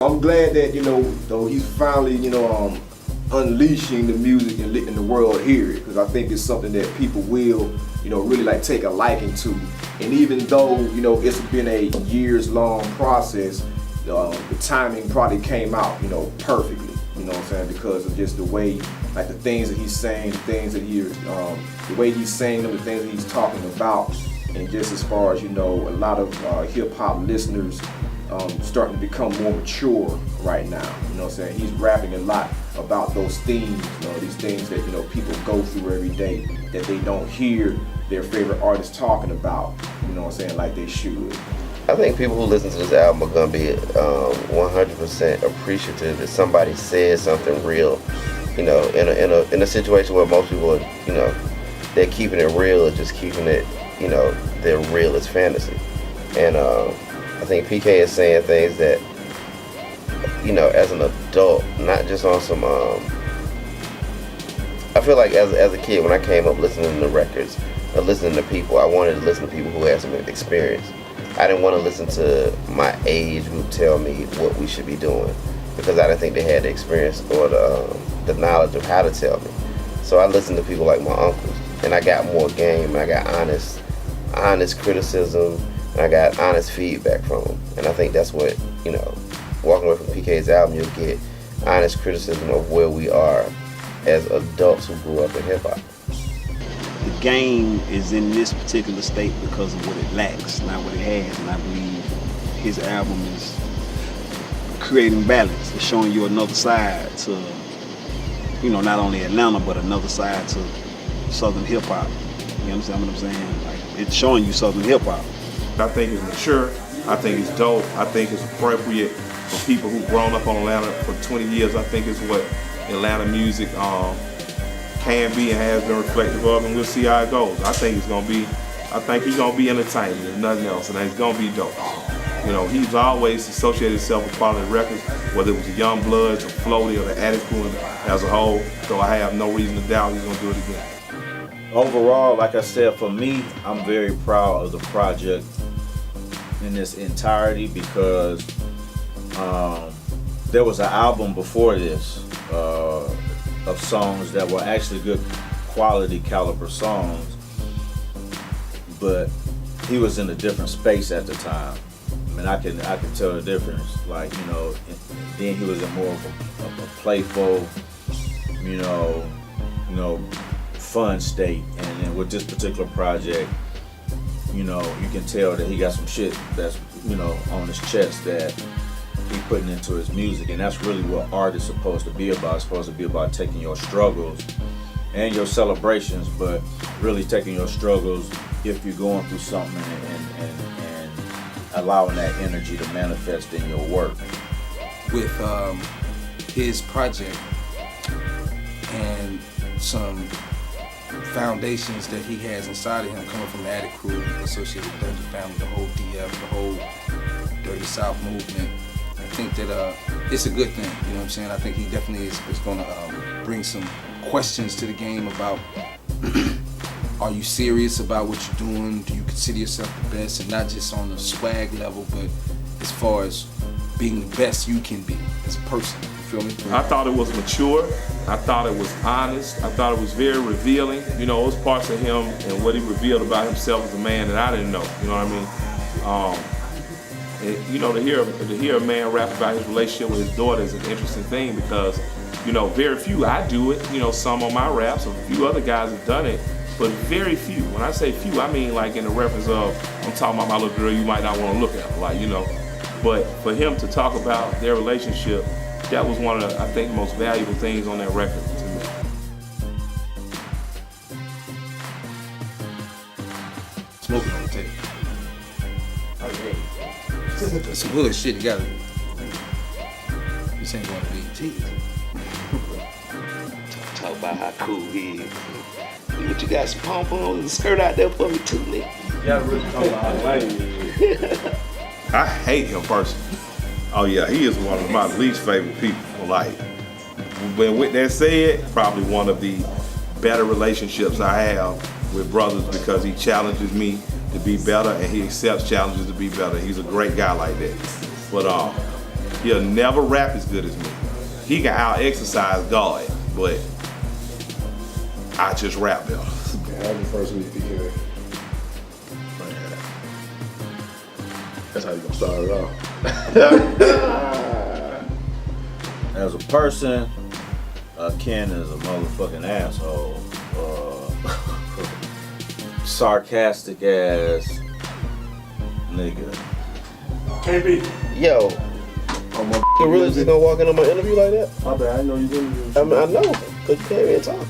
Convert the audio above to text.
I'm glad that, though he's finally, unleashing the music and letting the world hear it, because I think it's something that people will, really like take a liking to. And even though, it's been a years-long process, the timing probably came out, perfectly. You know what I'm saying? Because of just the way, like the things that he's saying, the things that the way he's saying them, the things that he's talking about, and just as far as a lot of hip hop listeners starting to become more mature right now. You know what I'm saying? He's rapping a lot about those themes, these things that people go through every day that they don't hear their favorite artists talking about. You know what I'm saying? Like they should. I think people who listen to this album are gonna be 100% appreciative that somebody says something real. In a situation where most people are, they're keeping it real or just keeping it, their realest fantasy. And I think PK is saying things that, as an adult, not just on some. I feel like as a kid, when I came up listening to records, or listening to people, I wanted to listen to people who had some experience. I didn't want to listen to my age group tell me what we should be doing, because I didn't think they had the experience or the knowledge of how to tell me. So I listened to people like my uncles, and I got more game, and I got honest criticism, and I got honest feedback from them. And I think that's what, walking away from PK's album, you'll get honest criticism of where we are as adults who grew up in hip hop. The game is in this particular state because of what it lacks, not what it has. And I believe his album is creating balance. It's showing you another side to, not only Atlanta, but another side to Southern hip hop. You understand what I'm saying? Like, it's showing you Southern hip hop. I think it's mature. I think it's dope. I think it's appropriate for people who've grown up on Atlanta for 20 years. I think it's what Atlanta music can be and has been reflective of, and we'll see how it goes. I think he's gonna be entertaining, if nothing else, and it's gonna be dope. He's always associated himself with quality records, whether it was the Young Bloods, the Floaty, or the Attic Crew as a whole. So I have no reason to doubt he's gonna do it again. Overall, like I said, for me, I'm very proud of the project in its entirety, because there was an album before this of songs that were actually good quality caliber songs, but he was in a different space at the time. I mean, I can tell the difference. Like, then he was in more of a playful, fun state. And then with this particular project, you can tell that he got some shit that's, on his chest that he putting into his music. And that's really what art is supposed to be about. It's supposed to be about taking your struggles and your celebrations, but really taking your struggles if you're going through something and allowing that energy to manifest in your work. With his project and some foundations that he has inside of him, coming from the Attic Crew, associated with Dirty Family, the whole DF, the whole Dirty South movement, I think that it's a good thing. You know what I'm saying? I think he definitely is going to bring some questions to the game about are you serious about what you're doing? Do you consider yourself the best? And not just on the swag level, but as far as being the best you can be as a person. You feel me? I thought it was mature. I thought it was honest. I thought it was very revealing. It was parts of him and what he revealed about himself as a man that I didn't know. You know what I mean? To hear a man rap about his relationship with his daughter is an interesting thing, because, very few, I do it, some on my raps, a few other guys have done it, but very few. When I say few, I mean like in the reference of, I'm talking about my little girl you might not want to look at, But for him to talk about their relationship, that was one of the, I think, most valuable things on that record to me. Smoking on the tape. Okay. That's some hood shit you gotta do. This ain't going to be Talk about how cool he is. But you got some pom-poms and skirt out there for me too, nigga. You gotta really talk about how light he is. I hate him personally. Oh yeah, he is one of my least favorite people. Like, but with that said, probably one of the better relationships I have with brothers, because he challenges me to be better and he accepts challenges to be better. He's a great guy like that. But He'll never rap as good as me. He can out-exercise God, but I just rap better. I'm the first week PK. That's how you gonna start it off. As a person, Ken is a motherfucking asshole. Sarcastic ass nigga. Yo, you really just gonna walk in on my interview like that? My bad, I know you didn't. I mean, I know, cause you came here talking.